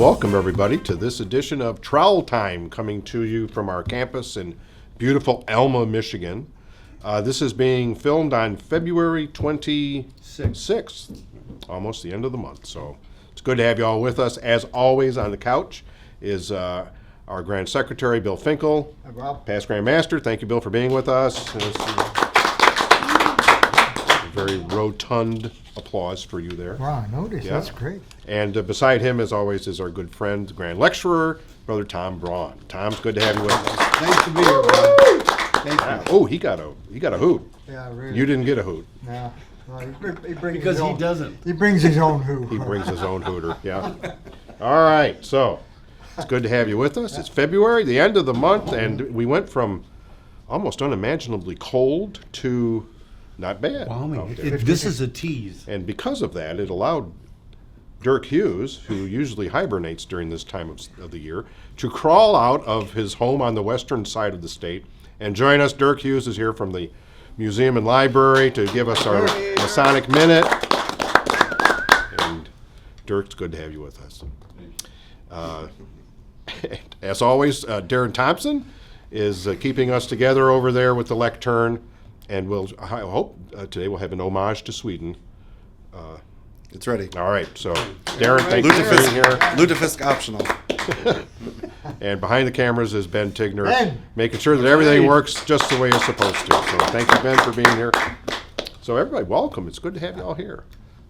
welcome everybody to this edition of Trowel Time, coming to you from our campus in beautiful Alma, Michigan. This is being filmed on February 26th, almost the end of the month. So it's good to have you all with us. As always, on the couch is our Grand Secretary, Bill Finkel. Hi, Bob. Past Grand Master. Thank you, Bill, for being with us. Very rotund applause for you there. Wow, I noticed. Yeah. That's great. And beside him, as always, is our good friend, Grand Lecturer, Brother Tom Braun. Tom, it's good to have you with us. Nice to be here, Bob. Thank you. Oh, he got a hoot. Yeah, really. You didn't get a hoot. No. Well, he brings Because his he own, doesn't. He brings his own hoot. He brings his own hooter. Yeah. All right. So it's good to have you with us. It's February, the end of the month, and we went from almost unimaginably cold to not bad. Wow, out there. this is a tease. And because of that, it allowed Dirk Hughes, who usually hibernates during this time of the year, to crawl out of his home on the western side of the state and join us. Dirk Hughes is here from the Museum and Library to give us our Masonic Minute. And Dirk, it's good to have you with us. As always, Darren Thompson is keeping us together over there with the lectern. And I hope today we'll have an homage to Sweden. It's ready. All right, so Darren, thank you for being here. Lutefisk optional. And behind the cameras is Ben Tigner, Ben. making sure that everything works just the way it's supposed to. So thank you, Ben, for being here. So everybody, welcome. It's good to have you all here.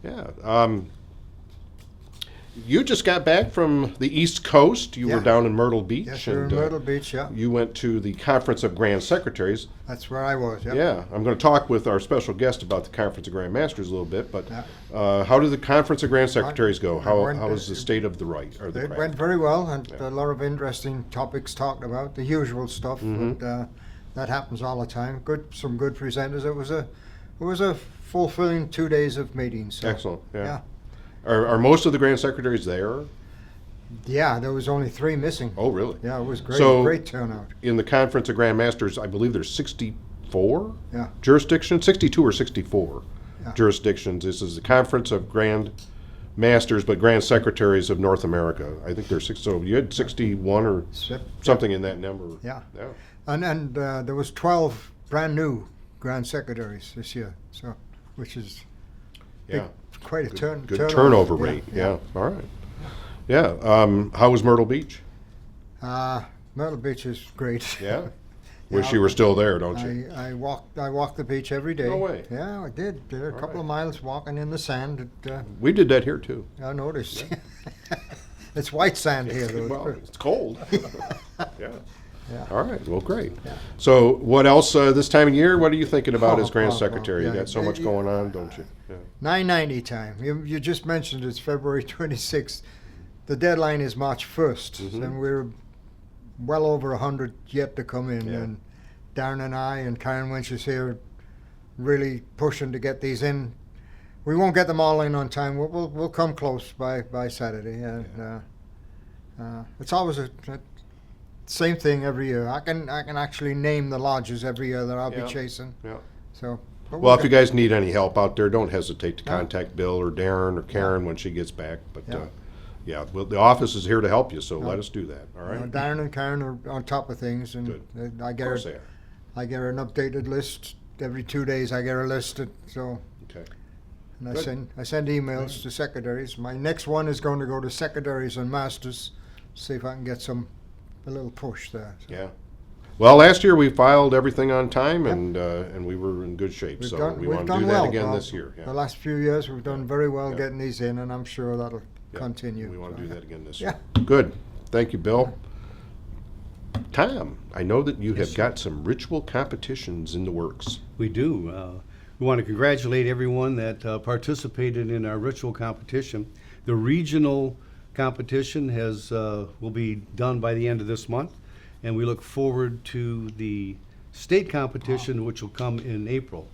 Yeah. You just got back from the East Coast. You were Yeah. down in Myrtle Beach. Yes, we're in Myrtle Beach, yeah. You went to the Conference of Grand Secretaries. That's where I was, yeah. Yeah, I'm going to talk with our special guest about the Conference of Grand Masters a little bit, but Yeah. how did the Conference of Grand Secretaries go? How went- was the state of the right or the It craft? went very well, and a lot of interesting topics talked about, the usual stuff, Mm-hmm. but that happens all the time. Some good presenters. It was a fulfilling 2 days of meetings. So, Excellent. Yeah. Yeah. Are most of the Grand Secretaries there? Yeah, there was only 3 missing. Oh, really? Yeah, it was great. So- Great turnout. In the Conference of Grand Masters, I believe there's 64 Yeah. jurisdictions, 62 or 64 Yeah. jurisdictions. This is the Conference of Grand Masters, but Grand Secretaries of North America. I think there's 6. So you had 61 or something in that number. Yeah. Yeah. And there was 12 brand new Grand Secretaries this year, so which is Yeah. quite a Good turnover rate. Yeah. All right. Yeah. How was Myrtle Beach? Myrtle Beach is great. Yeah. Wish you were still there, don't you? I walk the beach every day. No way. Yeah, I did. Did a couple right. of miles walking in the sand. We did that here too. I noticed. It's white sand here, though. Well, it's cold. Yeah. Yeah. All right. Well, great. Yeah. So, what else this time of year? What are you thinking about as Grand Oh, Secretary? You yeah. got so much going on, don't you? Yeah. 990 time. You just mentioned it's February 26th. The deadline is March 1st, and we're well over 100 yet to come in. Yeah. And Darren and I and Karen Winch is here really pushing to get these in. We won't get them all in on time. We'll come close by Saturday. And it's always a same thing every year. I can actually name the lodges every year that I'll Yeah. be chasing. Yeah. So. but Well, we'll if you get- guys need any help out there, don't hesitate to No. contact Bill or Darren or Karen when she gets back. But Yeah. yeah, well, the office is here to help you, so let us do that. All right. Darren and Karen are on top of things, and Good. I Of get course her, they are. I get her an updated list every 2 days. I get her listed, so Okay. and Good. I send emails to secretaries. My next one is going to go to secretaries and masters, see if I can get a little push there. So Yeah. Well, last year we filed everything on time, and we were in good shape. So we we've want to done do that well, again Bob. this year. Yeah. The last few years we've done very well Yeah. getting these in, and I'm sure that'll Yeah. continue. We want to So, do that again this Yeah. year. Good. Thank you, Bill. Tom, I know that you have got some ritual competitions in the works. We do. We want to congratulate everyone that participated in our ritual competition. The regional competition will be done by the end of this month, and we look forward to the state competition, which will come in April.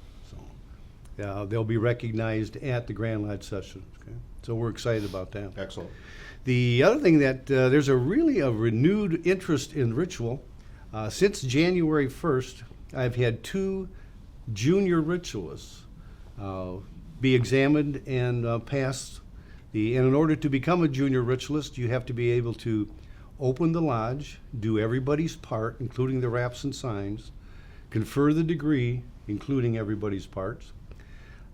So they'll be recognized at the Grand Lodge session. Okay? So we're excited about that. Excellent. The other thing that there's a renewed interest in ritual. Since January 1st, I've had 2 junior ritualists be examined and pass And in order to become a junior ritualist, you have to be able to open the lodge, do everybody's part, including the wraps and signs, confer the degree, including everybody's parts.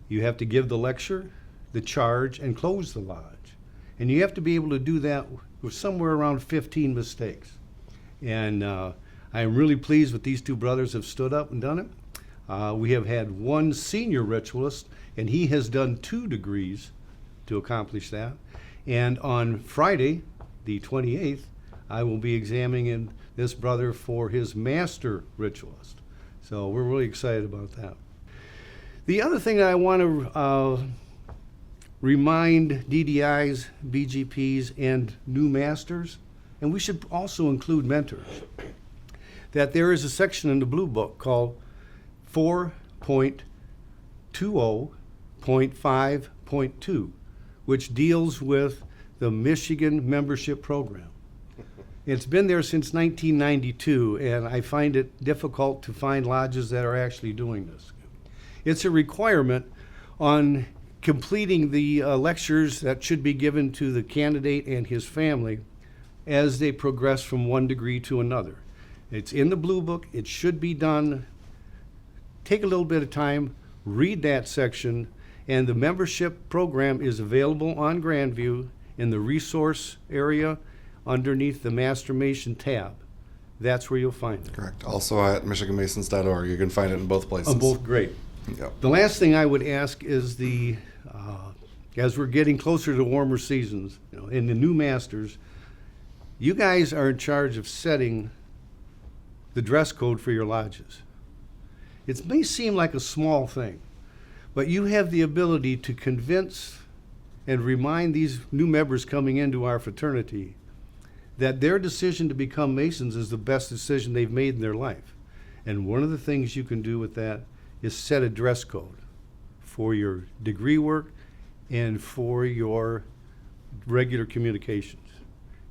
You have to give the lecture, the charge, and close the lodge. And you have to be able to do that with somewhere around 15 mistakes. And I am really pleased with these two brothers have stood up and done it. We have had one senior ritualist, and he has done 2 degrees to accomplish that. And on Friday, the 28th, I will be examining this brother for his master ritualist. So we're really excited about that. The other thing that I want to remind DDIs, BGPs, and new masters, and we should also include mentors, that there is a section in the Blue Book called 4.20.5.2, which deals with the Michigan membership program. It's been there since 1992, and I find it difficult to find lodges that are actually doing this. It's a requirement on completing the lectures that should be given to the candidate and his family as they progress from one degree to another. It's in the Blue Book. It should be done. Take a little bit of time, read that section, and the membership program is available on Grandview in the resource area underneath the Master Mason tab. That's where you'll find it. Correct. Also at MichiganMasons.org. You can find it in both places. Both great. Yep. The last thing I would ask is as we're getting closer to warmer seasons, and the new masters, you guys are in charge of setting the dress code for your lodges. It may seem like a small thing, but you have the ability to convince and remind these new members coming into our fraternity that their decision to become Masons is the best decision they've made in their life. And one of the things you can do with that is set a dress code for your degree work and for your regular communications.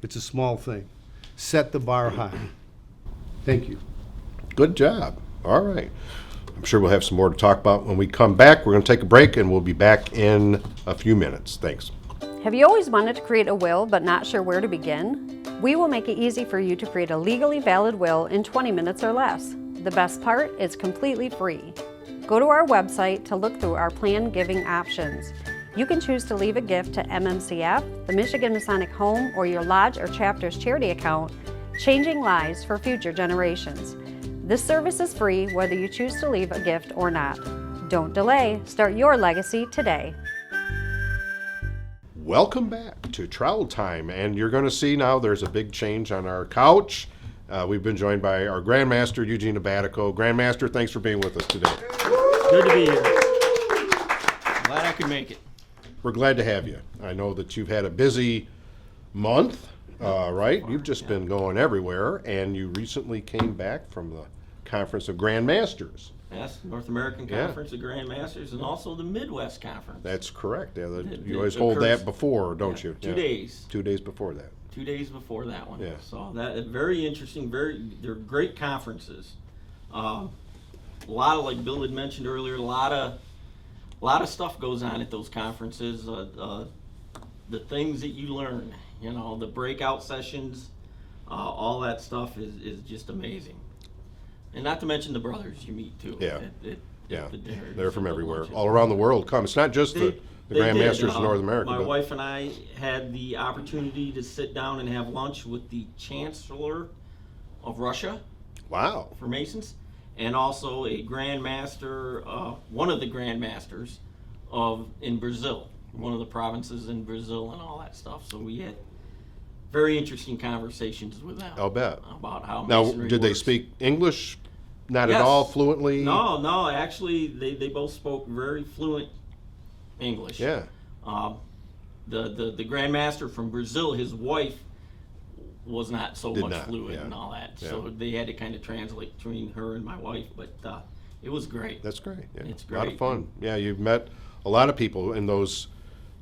It's a small thing. Set the bar high. Thank you. Good job. All right. I'm sure we'll have some more to talk about when we come back. We're going to take a break, and we'll be back in a few minutes. Thanks. Have you always wanted to create a will but not sure where to begin? We will make it easy for you to create a legally valid will in 20 minutes or less. The best part, it's completely free. Go to our website to look through our planned giving options. You can choose to leave a gift to MMCF, the Michigan Masonic Home, or your lodge or chapter's charity account, changing lives for future generations. This service is free whether you choose to leave a gift or not. Don't delay. Start your legacy today. Welcome back to Trowel Time, and you're going to see now there's a big change on our couch. We've been joined by our Grandmaster, Eugene Abbaticchio. Grandmaster, thanks for being with us today. Good to be here. Glad I could make it. We're glad to have you. I know that you've had a busy month, right? You've just been going everywhere, and you recently came back from the Conference of Grandmasters. Yes, North American Conference of Grandmasters and also the Midwest Conference. That's correct. Yeah, It you always hold occurs- that before, don't you? 2 days. 2 days before that. 2 days before that one. Yeah. So that very interesting. They're great conferences. A lot of, like Bill had mentioned earlier, a lot of stuff goes on at those conferences. The things that you learn, the breakout sessions, all that stuff is just amazing. And not to mention the brothers you meet too. Yeah. At the dinners They're from and the everywhere. lunches. All around the world come. It's not just the They Grandmasters did. in North America. My but- wife and I had the opportunity to sit down and have lunch with the Chancellor of Russia Wow. for Masons, and also a Grandmaster, one of the Grandmasters in Brazil, one of the provinces in Brazil and all that stuff. So we had very interesting conversations with them. I'll bet. About how Now, Masonry did they works. speak English? Not at Yes. all fluently? No, actually, they both spoke very fluent English. Yeah. The Grandmaster from Brazil, his wife was not so Did much not, fluent yeah. and all that, Yeah. so they had to kind of translate between her and my wife, but it was great. That's great. Yeah. It's A lot of great. fun. Yeah, you've met a lot of people in those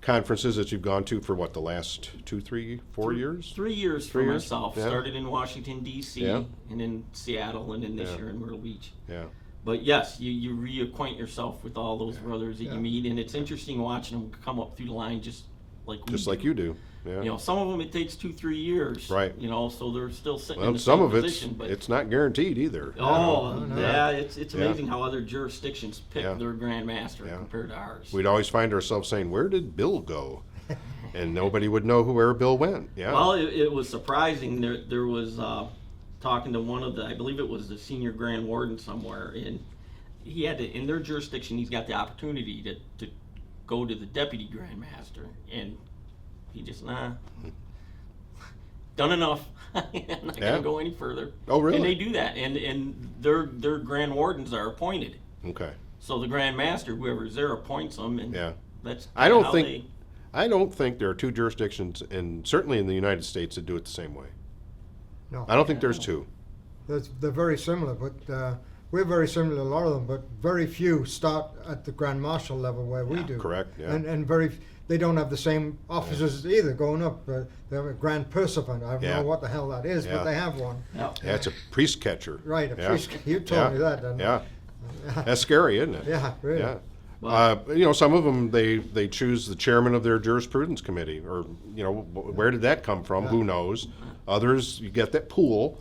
conferences that you've gone to for what, the last 2, 3, 4 years? 3 years 3 for years? myself. Yeah. Started in Washington, D.C., Yeah. and in Seattle, and then this Yeah. year in Myrtle Beach. Yeah. But yes, you reacquaint yourself with all those brothers that Yeah. you meet, and it's interesting watching them come up through the line just like we Just do. like you do. Yeah. You know, some of them it takes 2-3 years. Right. You know, so they're still sitting in Well, the some same of position. it's not guaranteed either. Oh, No, no. yeah, it's Yeah. amazing how other jurisdictions pick Yeah. their Grand Master Yeah. compared to ours. We'd always find ourselves saying, "Where did Bill go?" And nobody would know where Bill went. Yeah. Well, it was surprising. There was talking to one of the, I believe it was the senior Grand Warden somewhere, and he had to, in their jurisdiction, he's got the opportunity to go to the Deputy Grand Master, and he just, done enough. I'm not Yeah. gonna go any further. Oh, really? And they do that, and their Grand Wardens are appointed. Okay. So the Grand Master, whoever's there, appoints them, and Yeah. that's I don't how think I don't think there are two jurisdictions, and certainly in the United States, that do it the same way. No, I don't think there's two. they're very similar, but we're very similar to a lot of them. But very few start at the Grand Marshal level where we do. Correct. Yeah. And they don't have the same officers either going up. They have a Grand Pursuivant. I don't Yeah. know what the hell that is, Yeah. but they have one. Yeah. Yeah, it's a priest catcher. Right, a Yeah. priest. You told me that. Didn't you? Yeah. That's scary, isn't it? Yeah, really. Yeah. Well- You know, some of them they choose the chairman of their jurisprudence committee, or you know, where did that come from? Who knows? Others, you get that pool.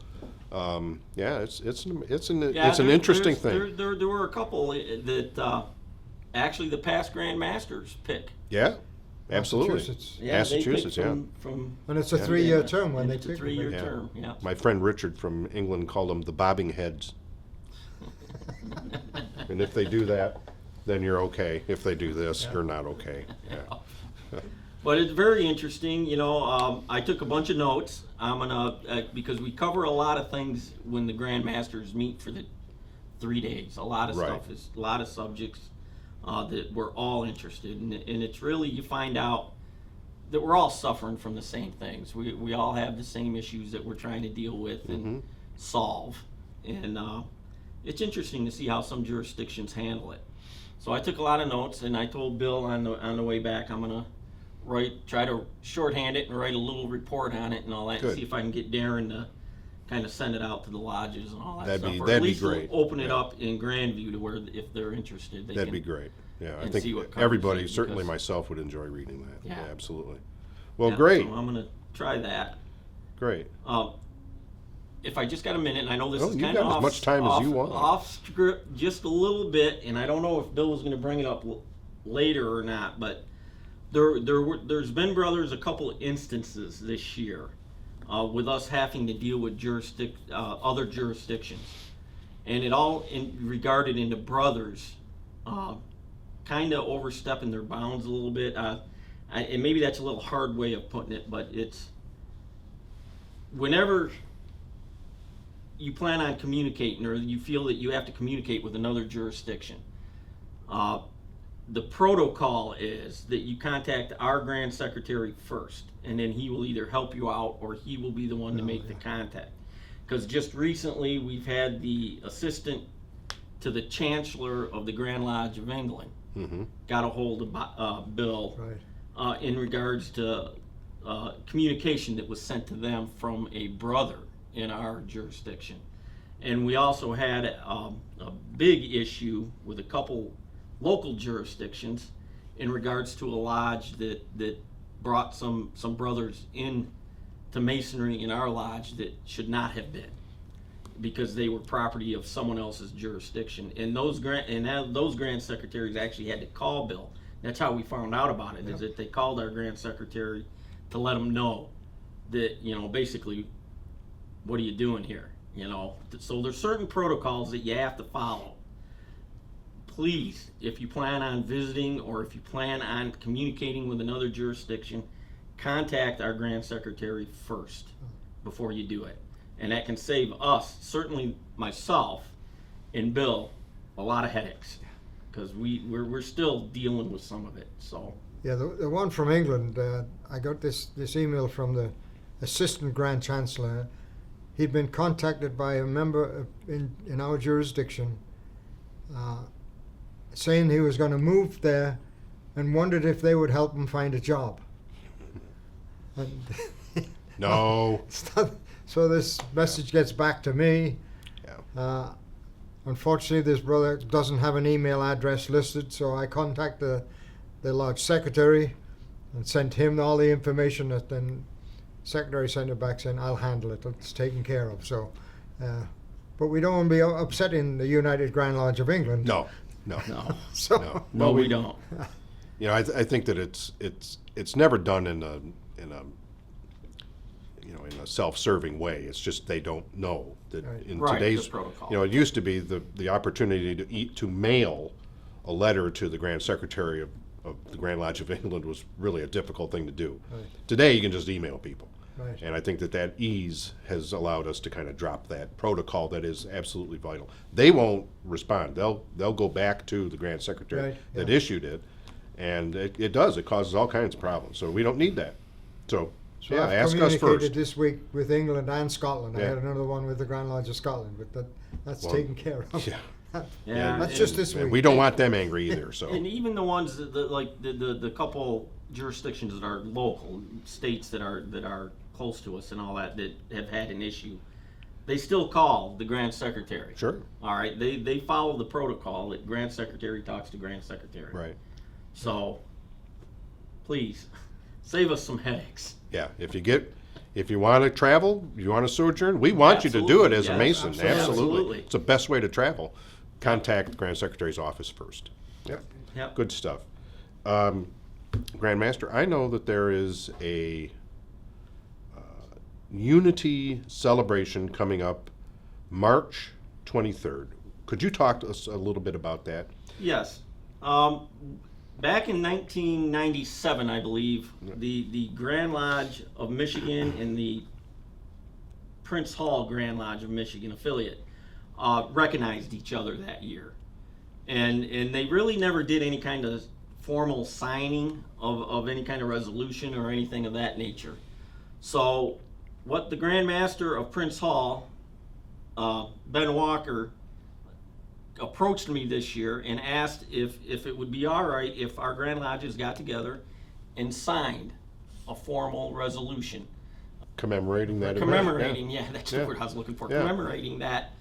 Yeah, it's an interesting thing. There were a couple that actually the past Grand Masters pick. Yeah, absolutely. Massachusetts. Yeah, Massachusetts, they yeah. pick from And it's a Yeah. 3-year term when and they it's a pick. 3-year Yeah. term. Yeah. My friend Richard from England called them the bobbing heads. And if they do that, then you're okay. If they do this, you're not okay. Yeah. But it's very interesting. You know, I took a bunch of notes. I'm gonna because we cover a lot of things when the Grand Masters meet for the 3 days. A lot of Right. stuff is a lot of subjects that we're all interested in, and it's really you find out that we're all suffering from the same things. We all have the same issues that we're trying to deal with and solve, and it's interesting to see how some jurisdictions handle it. So I took a lot of notes, and I told Bill on the way back I'm gonna try to shorthand it and write a little report on it and all that, Good. and see if I can get Darren to kind of send it out to the lodges and all that That'd stuff. be- Or that'd at be least we'll great. open it Yeah. up in Grandview to where if they're interested, they That'd can. be great. Yeah, I and think see what covers everybody, it, certainly because- myself, would enjoy reading that. Yeah. Absolutely. Well, Yeah, great, So I'm gonna try that. great. If I just got a minute, and I know this Oh, is you've kind of got as off, much time as off, you want. off script just a little bit, and I don't know if Bill was going to bring it up later or not, but there's been, brothers, a couple of instances this year with us having to deal with other jurisdictions, and it all regarded into brothers kind of overstepping their bounds a little bit. And maybe that's a little hard way of putting it, but it's whenever you plan on communicating or you feel that you have to communicate with another jurisdiction, the protocol is that you contact our Grand Secretary first, and then he will either help you out or he will be the one to make the contact. Because just recently we've had the assistant to the Chancellor of the Grand Lodge of England got a hold of Bill Right. in regards to communication that was sent to them from a brother in our jurisdiction. And we also had a big issue with a couple local jurisdictions in regards to a lodge that brought some brothers in to masonry in our lodge that should not have been, because they were property of someone else's jurisdiction. And those grand secretaries actually had to call Bill. That's how we found out about it, is that they called our Grand Secretary to let them know that, basically, what are you doing here? So there's certain protocols that you have to follow. Please, if you plan on visiting or if you plan on communicating with another jurisdiction, contact our Grand Secretary first before you do it. And that can save us, certainly myself and Bill, a lot of headaches, because we're still dealing with some of it. So Yeah, the one from England, I got this email from the Assistant Grand Chancellor. He'd been contacted by a member in our jurisdiction saying he was going to move there and wondered if they would help him find a job. And No. so this message gets back to me. Yeah. Unfortunately, this brother doesn't have an email address listed, so I contact the lodge secretary, and sent him all the information. That then secretary sent it back saying, "I'll handle it. It's taken care of." So, but we don't want to be upsetting the United Grand Lodge of England. No. No, So, No. no, we don't. You know, I think that it's never done in a self-serving way. It's just they don't know that Right. in Right, today's the protocol. You know, it used to be the opportunity to mail a letter to the Grand Secretary of the Grand Lodge of England was really a difficult thing to do. Right. Today you can just email people. Right. And I think that ease has allowed us to kind of drop that protocol that is absolutely vital. They won't respond. They'll go back to the Grand Secretary Right, that yeah. issued it, and it causes all kinds of problems. So we don't need that. So yeah, I've ask us communicated first. this week with England and Scotland. I Yeah. had another one with the Grand Lodge of Scotland, but that's Well, taken care of. Yeah, Yeah, That's and- just this and week. we don't want them angry either. So And even the ones like the couple jurisdictions that are local, states that are close to us and all that have had an issue, they still call the Grand Secretary. sure, All right, they follow the protocol that Grand Secretary talks to Grand Secretary. right. So, please, save us some headaches. Yeah, if you want to travel, you want to sojourn, we want you to do it Absolutely, as a yes, Mason. absolutely. Absolutely. It's the best way to travel. Contact the Grand Secretary's office first. Yep. Yep. Good stuff. Grandmaster, I know that there is a Unity celebration coming up March 23rd. Could you talk to us a little bit about that? Yes. Back in 1997, I believe, the Grand Lodge of Michigan and the Prince Hall Grand Lodge of Michigan affiliate recognized each other that year. And they really never did any kind of formal signing of any kind of resolution or anything of that nature. So what the Grand Master of Prince Hall, Ben Walker, approached me this year and asked if it would be all right if our Grand Lodges got together and signed a formal resolution. Commemorating that event? Commemorating, yeah, that's Yeah. the word I was looking for. Yeah. Commemorating that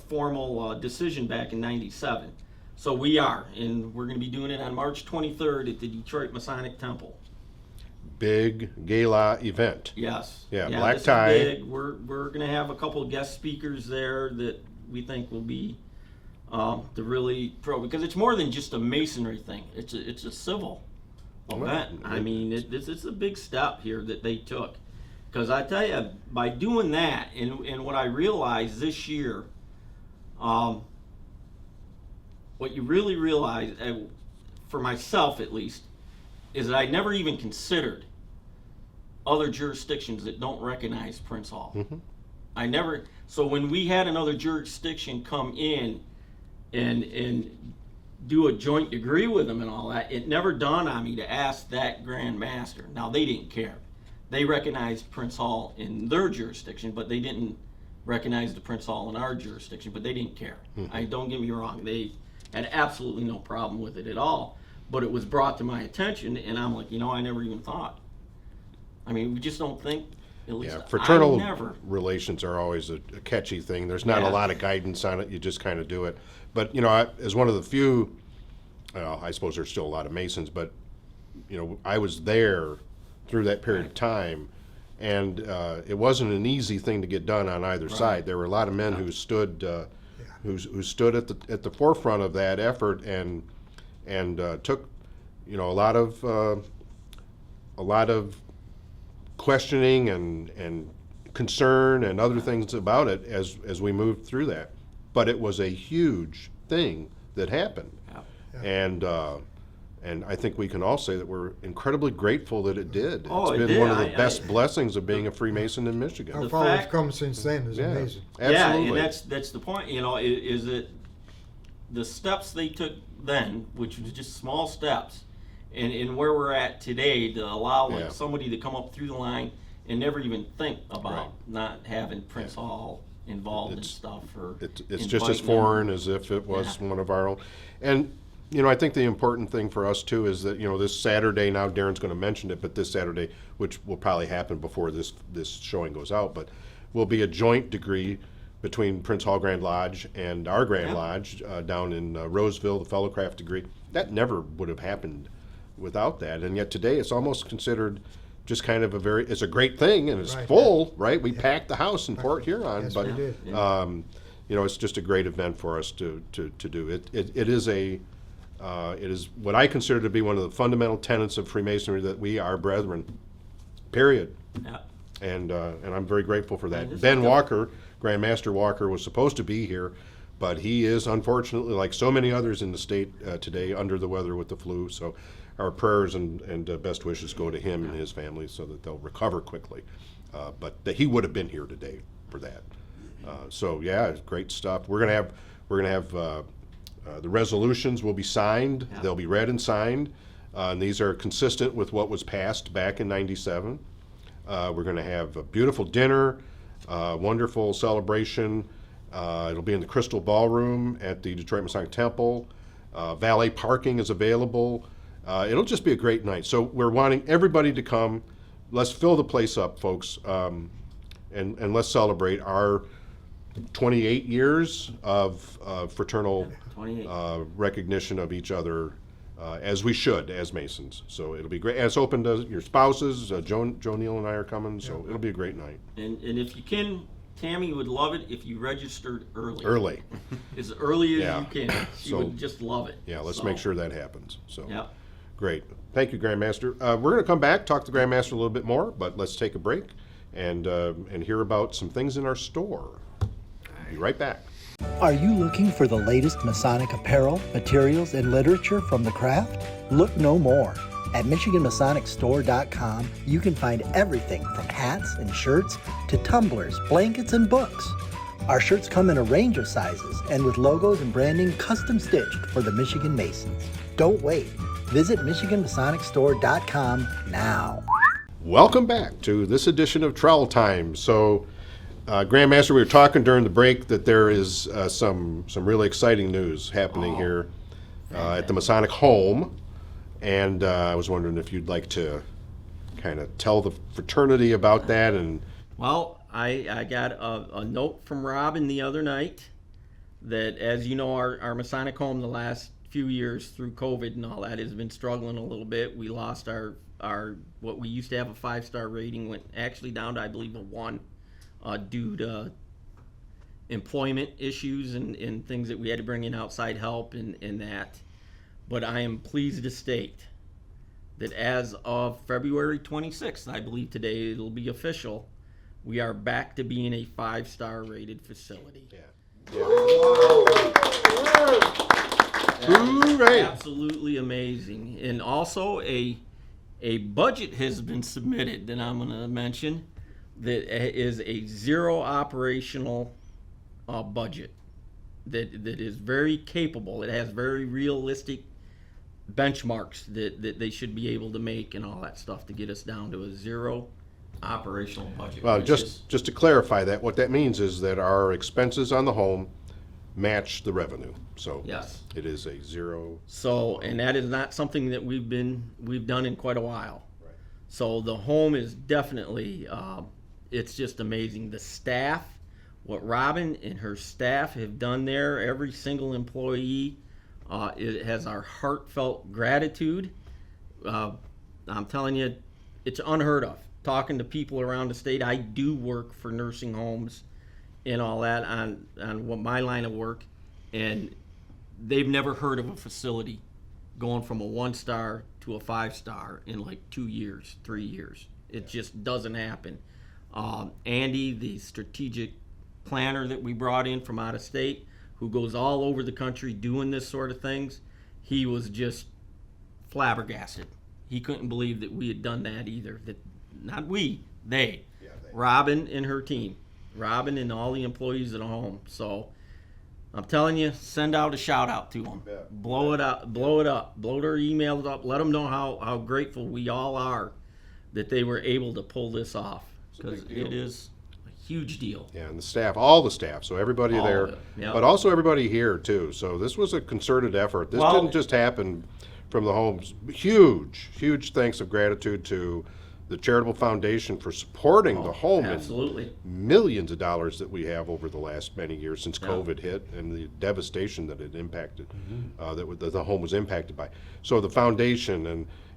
formal decision back in '97. So we are, and we're going to be doing it on March 23rd at the Detroit Masonic Temple. Big gala event. Yes. Yeah, black this is tie. big. We're going to have a couple of guest speakers there that we think will be the really because it's more than just a masonry thing. It's a civil event. I mean, it's a big step here that they took. Because I tell you, by doing that, and what I realized this year, what you really realize, for myself at least, is that I never even considered other jurisdictions that don't recognize Prince Hall. Mm-hmm. I never. So when we had another jurisdiction come in and do a joint degree with them and all that, it never dawned on me to ask that Grand Master. Now they didn't care. They recognized Prince Hall in their jurisdiction, but they didn't recognize the Prince Hall in our jurisdiction, but they didn't care. Don't get me wrong, they had absolutely no problem with it at all, but it was brought to my attention, and I'm like, I never even thought. I mean, we just don't think, at least Yeah, fraternal I never. relations are always a catchy thing. There's not a Yeah. lot of guidance on it. You just kind of do it. But, as one of the few, I suppose there's still a lot of Masons, but, I was there through that period of time, and it wasn't an easy thing to get done on either side. There were a lot of men who stood who stood at the forefront of that effort and took a lot of questioning and concern and other things about it as we moved through that. But it was a huge thing that happened, and I think we can all say that we're incredibly grateful that it did. Oh, It's it been did. one of the I- best blessings of being a Freemason in Michigan. How The far we've fact- come since then is Yeah, amazing. absolutely. Yeah, and that's the point. Is that the steps they took then, which was just small steps, and where we're at today to allow Yeah. somebody to come up through the line and never even think about Right. not having Prince Hall involved in It's- stuff or It's just as inviting them. foreign as if it was Yeah. one of our own. And, I think the important thing for us too is that, this Saturday, now Darren's going to mention it, but this Saturday, which will probably happen before this showing goes out, but will be a joint degree between Prince Hall Grand Lodge and our Grand Yeah. Lodge down in Roseville, the Fellowcraft degree. That never would have happened without that. And yet today it's almost considered just kind of it's a great thing, and it's Right. full, right? We packed the house in Port Huron, Yes, but we did. you know, it's just a great event for us to do. It is what I consider to be one of the fundamental tenets of Freemasonry, that we are brethren, period. Yeah. And I'm very grateful for Yeah, that. this Ben is Walker, Grandmaster Walker, was supposed to be here, but he is unfortunately, like so many others in the state today, under the weather with the flu. So our prayers and best wishes go to him and his family so that they'll recover quickly. But he would have been here today for that. So yeah, it's great stuff. We're gonna have the resolutions will be signed. Yeah. They'll be read and signed. And these are consistent with what was passed back in '97. We're going to have a beautiful dinner, wonderful celebration. It'll be in the Crystal Ballroom at the Detroit Masonic Temple. Valet parking is available. It'll just be a great night. So we're wanting everybody to come. Let's fill the place up, folks, and let's celebrate our 28 years of fraternal 28. recognition of each other, as we should, as Masons. So it'll be great. And it's open to your spouses. Joe Neal and I are coming, so it'll be a great night. And if you can, Tammy would love it if you registered early. Early. As early as Yeah. you can. She So- would just love it. Yeah, let's So, make sure that happens. So Yeah. great. Thank you, Grandmaster. We're going to come back, talk to Grandmaster a little bit more, but let's take a break and hear about some things in our store. Be right back. Are you looking for the latest Masonic apparel, materials, and literature from the craft? Look no more. At MichiganMasonicStore.com, you can find everything from hats and shirts to tumblers, blankets, and books. Our shirts come in a range of sizes and with logos and branding custom stitched for the Michigan Masons. Don't wait. Visit MichiganMasonicStore.com now. Welcome back to this edition of Trowel Time. So, Grandmaster, we were talking during the break that there is some really exciting news happening here at the Masonic Home, and I was wondering if you'd like to kind of tell the fraternity about that. And Well, I got a note from Robin the other night that, as you know, our Masonic Home the last few years through COVID and all that has been struggling a little bit. We lost our what we used to have a 5-star rating, went actually down to, I believe, a 1 due to employment issues and things that we had to bring in outside help and that. But I am pleased to state that as of February 26th, I believe today it'll be official, we are back to being a 5-star rated facility. Hooray! Absolutely amazing. And also a budget has been submitted that I'm going to mention that is a zero operational budget that is very capable. It has very realistic benchmarks that they should be able to make and all that stuff to get us down to a zero operational budget. Well, which is- just to clarify that, what that means is that our expenses on the home match the revenue. So Yes. it is a zero. So, and that is not something that we've done in quite a while. Right. So the home is definitely, it's just amazing. The staff, what Robin and her staff have done there, every single employee, it has our heartfelt gratitude. I'm telling you, it's unheard of. Talking to people around the state, I do work for nursing homes and all that on what my line of work, and they've never heard of a facility going from a 1-star to a 5-star in like 2 years, 3 years. It just doesn't happen. Andy, the strategic planner that we brought in from out of state, who goes all over the country doing this sort of things, he was just flabbergasted. He couldn't believe that we had done that either. That not we, they. Robin and her team. Robin and all the employees at home. So I'm telling you, send out a shout out to them. Blow it up, blow their emails up. Let them know how grateful we all are that they were able to pull this off, because it is a huge deal. Yeah, and the staff, all the staff, so everybody All there, of it, yeah. but also everybody here too. So this was a concerted effort. This Well- didn't just happen from the homes. Huge thanks of gratitude to the charitable foundation for supporting the home and Absolutely. millions of dollars that we have over the last many years since Yeah. COVID hit and the devastation that it impacted, that the home was impacted by. So the foundation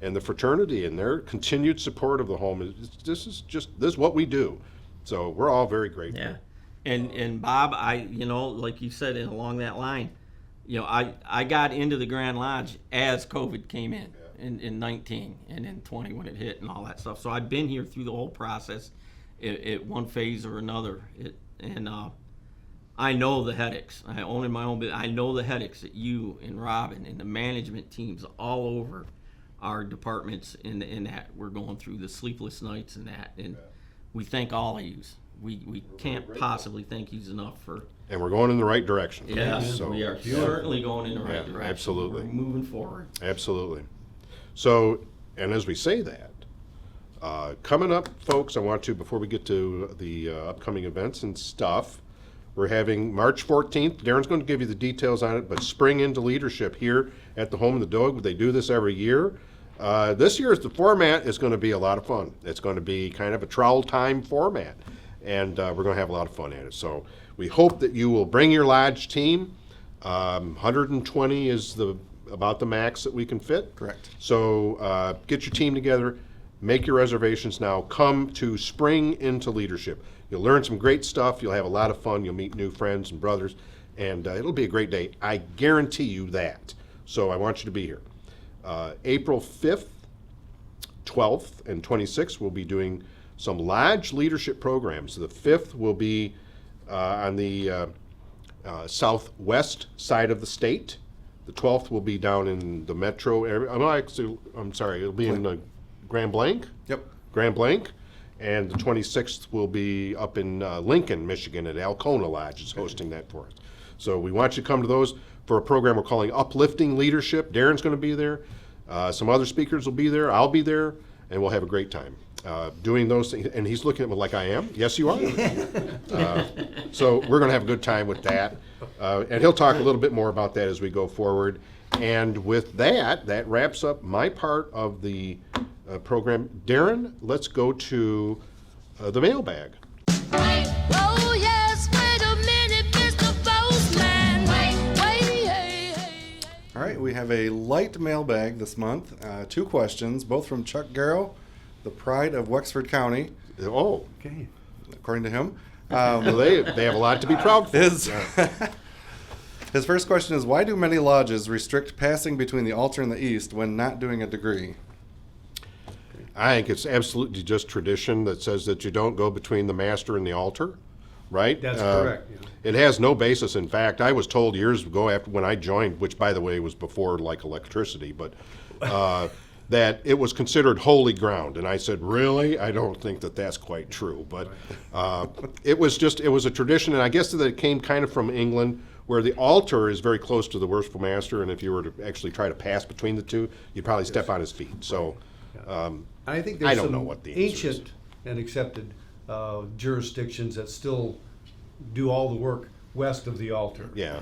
and the fraternity and their continued support of the home, this is what we do. So we're all very grateful. Yeah. And Bob, like you said, along that line, I got into the Grand Lodge as COVID came in 19 and in 20 when it hit and all that stuff. So I've been here through the whole process at one phase or another. I know the headaches. I own my own business. I know the headaches that you and Robin and the management teams all over our departments in that we're going through, the sleepless nights and that. And we thank all of yous. We can't possibly thank yous enough for. And we're going in the right direction. Yes, So, we are certainly going in the right Yeah, direction. absolutely. We're moving forward. Absolutely. So, and as we say that, coming up, folks, I want to, before we get to the upcoming events and stuff, we're having March 14th. Darren's going to give you the details on it, but Spring into Leadership here at the Home of the Dog. They do this every year. This year's the format is going to be a lot of fun. It's going to be kind of a Trowel time format, and we're going to have a lot of fun at it. So we hope that you will bring your lodge team. 120 is about the max that we can fit. Correct. So get your team together, make your reservations now. Come to Spring into Leadership. You'll learn some great stuff. You'll have a lot of fun. You'll meet new friends and brothers, and it'll be a great day. I guarantee you that. So I want you to be here. April 5th, 12th, and 26th, we'll be doing some lodge leadership programs. The 5th will be on the southwest side of the state. The 12th will be down in the metro area. I'm sorry, it'll be in Grand Blanc. Yep. Grand Blanc. And the 26th will be up in Lincoln, Michigan at Alcona Lodge is hosting that for us. So we want you to come to those for a program we're calling Uplifting Leadership. Darren's going to be there. Some other speakers will be there. I'll be there. And we'll have a great time doing those things. And he's looking at me like I am. Yes, you are. So we're going to have a good time with that. And he'll talk a little bit more about that as we go forward. And with that, that wraps up my part of the program. Darren, let's go to the mailbag. Oh yes, wait a minute, Mr. Postman. Wait. All right, we have a light mailbag this month. 2 questions, both from Chuck Garrow, the pride of Wexford County, Oh, Okay. according to him. well, they have a lot to be proud for. His first question is, why do many lodges restrict passing between the altar and the east when not doing a degree? I think it's absolutely just tradition that says that you don't go between the master and the altar, right? That's correct, yeah. It has no basis. In fact, I was told years ago after when I joined, which by the way was before like electricity, but that it was considered holy ground. And I said, really? I don't think that that's quite true. But it was a tradition, and I guess that it came kind of from England, where the altar is very close to the worshipful master, and if you were to actually try to pass between the two, you'd probably step on his feet. So I think I there's don't know some what the answer is. ancient and accepted jurisdictions that still do all the work west of the altar. Yeah.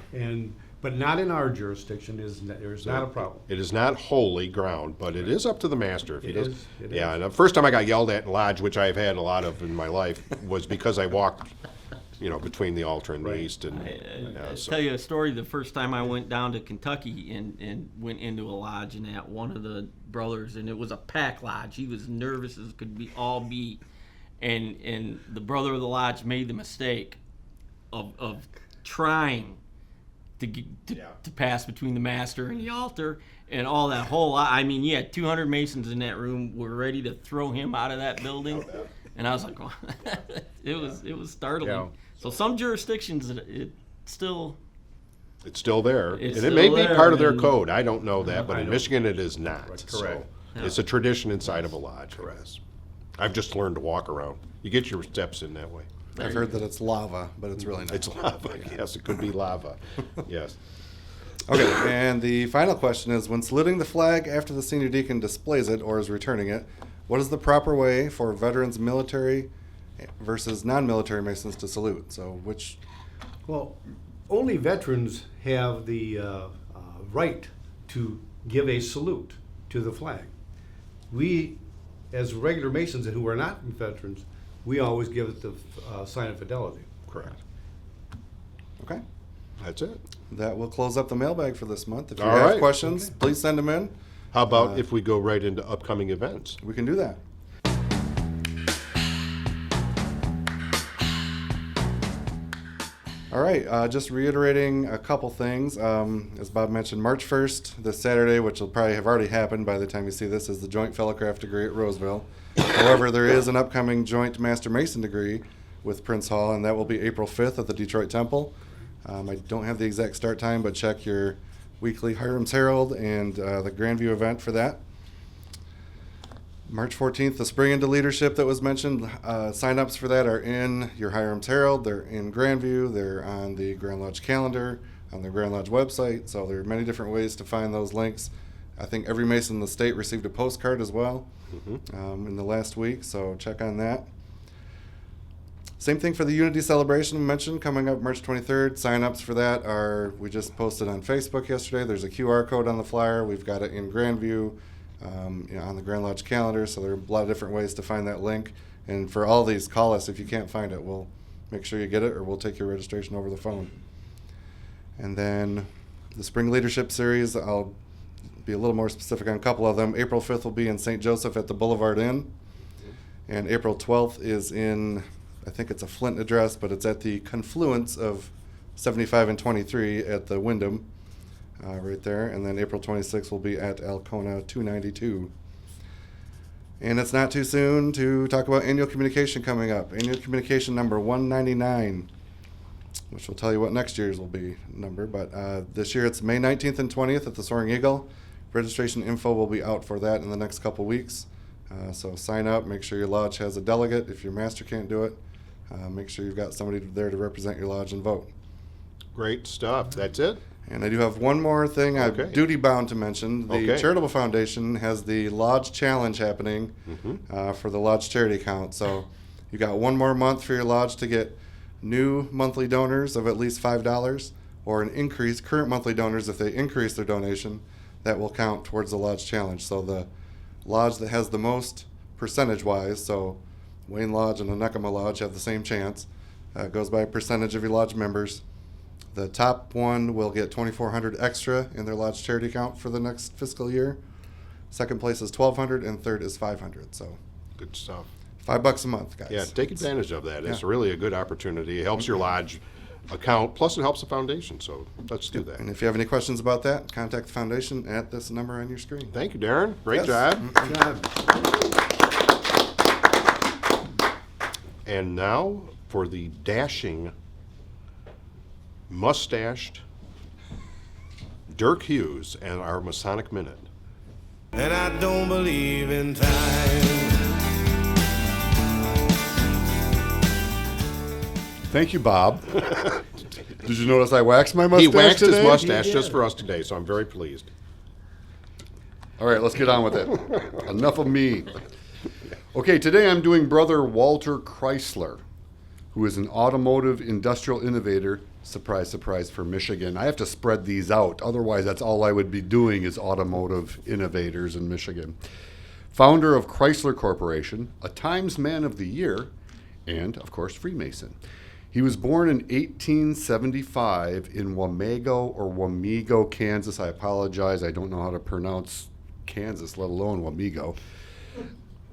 But not in our jurisdiction. There's not a problem. It is not holy ground, but it is up to the master. If he It does. is, it Yeah, is. and the first time I got yelled at in lodge, which I've had a lot of in my life, was because I walked, between the altar and the east. And I'll so- tell you a story. The first time I went down to Kentucky and went into a lodge, and at one of the brothers, and it was a pack lodge. He was nervous as could be, and the brother of the lodge made the mistake of trying to pass between the master and the altar, and all that whole lot. I mean, you had 200 Masons in that room. Were ready to throw him out of that building, and I was like, well, it was startling. Yeah. So some jurisdictions, it's still there. It's and it may still be there, part of their and- code. I don't know that, but I in don't- Michigan it is not. Correct. So it's a tradition inside of a lodge. Correct. I've just learned to walk around. You get your steps in that way. I've heard that it's lava, but it's really not. It's lava. Yes, it could be lava. Yes. Okay, and the final question is, when saluting the flag after the senior deacon displays it or is returning it, what is the proper way for veterans, military versus non-military Masons to salute? So which... Well, only veterans have the right to give a salute to the flag. We as regular Masons who are not veterans, we always give it the sign of fidelity. Correct. Okay. That's it. That will close up the mailbag for this month. If you All have right. questions, please send them in. How about if we go right into upcoming events? We can do that. All right, just reiterating a couple things. As Bob mentioned, March 1st, this Saturday, which will probably have already happened by the time you see this, is the Joint Fellowcraft degree at Roseville. However, there is an upcoming Joint Master Mason degree with Prince Hall, and that will be April 5th at the Detroit Temple. I don't have the exact start time, but check your weekly Hiram's Herald and the Grandview event for that. March 14th, the Spring into Leadership that was mentioned. Sign-ups for that are in your Hiram's Herald. They're in Grandview. They're on the Grand Lodge calendar, on the Grand Lodge website. So there are many different ways to find those links. I think every Mason in the state received a postcard as well in the last week, so check on that. Same thing for the Unity Celebration we mentioned, coming up March 23rd. Sign-ups for that are, we just posted on Facebook yesterday. There's a QR code on the flyer. We've got it in Grandview. On the Grand Lodge calendar, so there are a lot of different ways to find that link. And for all these, call us if you can't find it. We'll make sure you get it, or we'll take your registration over the phone. And then the Spring Leadership Series, I'll be a little more specific on a couple of them. April 5th will be in St. Joseph at the Boulevard Inn. And April 12th is in, I think it's a Flint address, but it's at the confluence of 75 and 23 at the Wyndham. Right there, and then April 26th will be at Alcona 292. And it's not too soon to talk about annual communication coming up. Annual communication number 199, which will tell you what next year's will be number. But this year it's May 19th and 20th at the Soaring Eagle. Registration info will be out for that in the next couple weeks. So sign up, make sure your lodge has a delegate. If your master can't do it, make sure you've got somebody there to represent your lodge and vote. Great stuff. That's it? And I do have one more thing Okay. I'm duty bound to mention. The Okay. Charitable Foundation has the Lodge Challenge happening for the Lodge charity count. So you got one more month for your lodge to get new monthly donors of at least $5, or an increase, current monthly donors, if they increase their donation, that will count towards the Lodge Challenge. So the lodge that has the most percentage-wise, so Wayne Lodge and Onekama Lodge have the same chance. It goes by a percentage of your lodge members. The top one will get $2,400 extra in their lodge charity account for the next fiscal year. Second place is $1,200, and third is $500. So Good stuff. $5 a month, guys. Yeah, take advantage of that. It's Yeah. really a good opportunity. It helps your lodge account, plus it helps the foundation, so let's do that. And if you have any questions about that, contact the foundation at this number on your screen. Thank you, Darren. Great Yes. job. And now for the dashing, mustached Dirk Hughes and our Masonic Minute. And I don't believe in time. Thank you, Bob. Did you notice I waxed my mustache He waxed today? his mustache just for us today, so I'm very pleased. All right, let's get on with it. Enough of me. Okay, today I'm doing Brother Walter Chrysler, who is an automotive industrial innovator, surprise, surprise, for Michigan. I have to spread these out. Otherwise, that's all I would be doing is automotive innovators in Michigan. Founder of Chrysler Corporation, a Times Man of the Year, and, of course, Freemason. He was born in 1875 in Wamego, Kansas. I apologize, I don't know how to pronounce Kansas, let alone Wamego.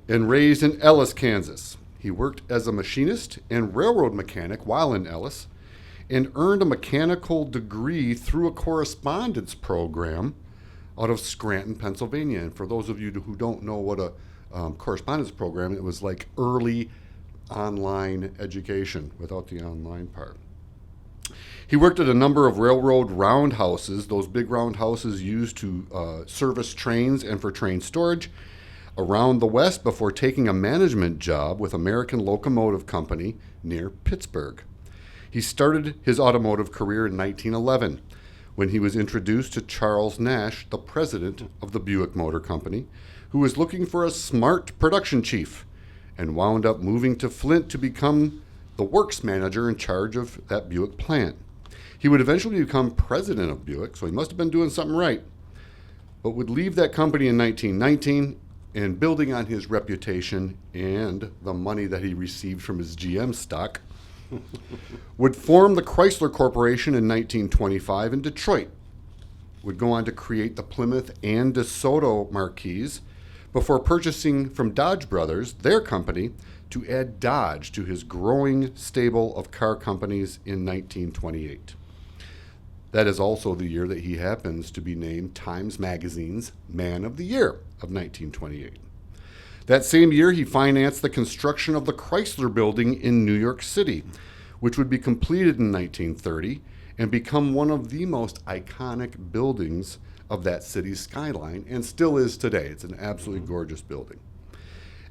And raised in Ellis, Kansas. He worked as a machinist and railroad mechanic while in Ellis, and earned a mechanical degree through a correspondence program out of Scranton, Pennsylvania. And for those of you who don't know what a correspondence program, it was like early online education without the online part. He worked at a number of railroad roundhouses, those big roundhouses used to service trains and for train storage, around the West before taking a management job with American Locomotive Company near Pittsburgh. He started his automotive career in 1911 when he was introduced to Charles Nash, the president of the Buick Motor Company, who was looking for a smart production chief, and wound up moving to Flint to become the works manager in charge of that Buick plant. He would eventually become president of Buick, so he must have been doing something right, but would leave that company in 1919 and building on his reputation and the money that he received from his GM stock, would form the Chrysler Corporation in 1925 in Detroit, would go on to create the Plymouth and DeSoto marquees before purchasing from Dodge Brothers, their company, to add Dodge to his growing stable of car companies in 1928. That is also the year that he happens to be named Times Magazine's Man of the Year of 1928. That same year, he financed the construction of the Chrysler Building in New York City, which would be completed in 1930 and become one of the most iconic buildings of that city's skyline, and still is today. It's an absolutely gorgeous building.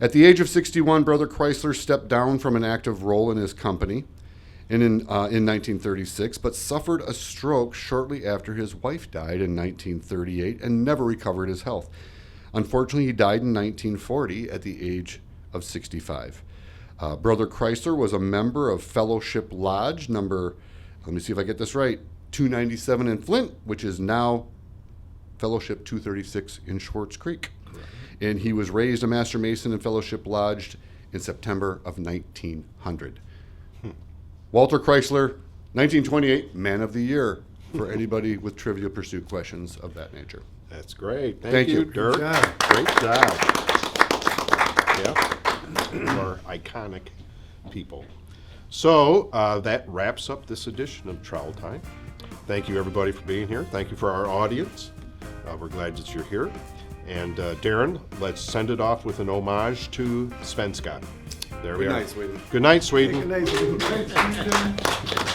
At the age of 61, Brother Chrysler stepped down from an active role in his company in 1936, but suffered a stroke shortly after his wife died in 1938 and never recovered his health. Unfortunately, he died in 1940 at the age of 65. Brother Chrysler was a member of Fellowship Lodge number, let me see if I get this right, 297 in Flint, which is now Fellowship 236 in Schwartz Creek. And he was raised a Master Mason in Fellowship Lodge in September of 1900. Walter Chrysler, 1928, Man of the Year, for anybody with Trivial Pursuit questions of that nature. That's great. Thank you. Dirk. Good job. Great job. Yeah. Our iconic people. So that wraps up this edition of Trowel Time. Thank you, everybody, for being here. Thank you for our audience. We're glad that you're here. And Darren, let's send it off with an homage to Svenska. There we Good are. night, Sweden. Good night, Sweden. Good night.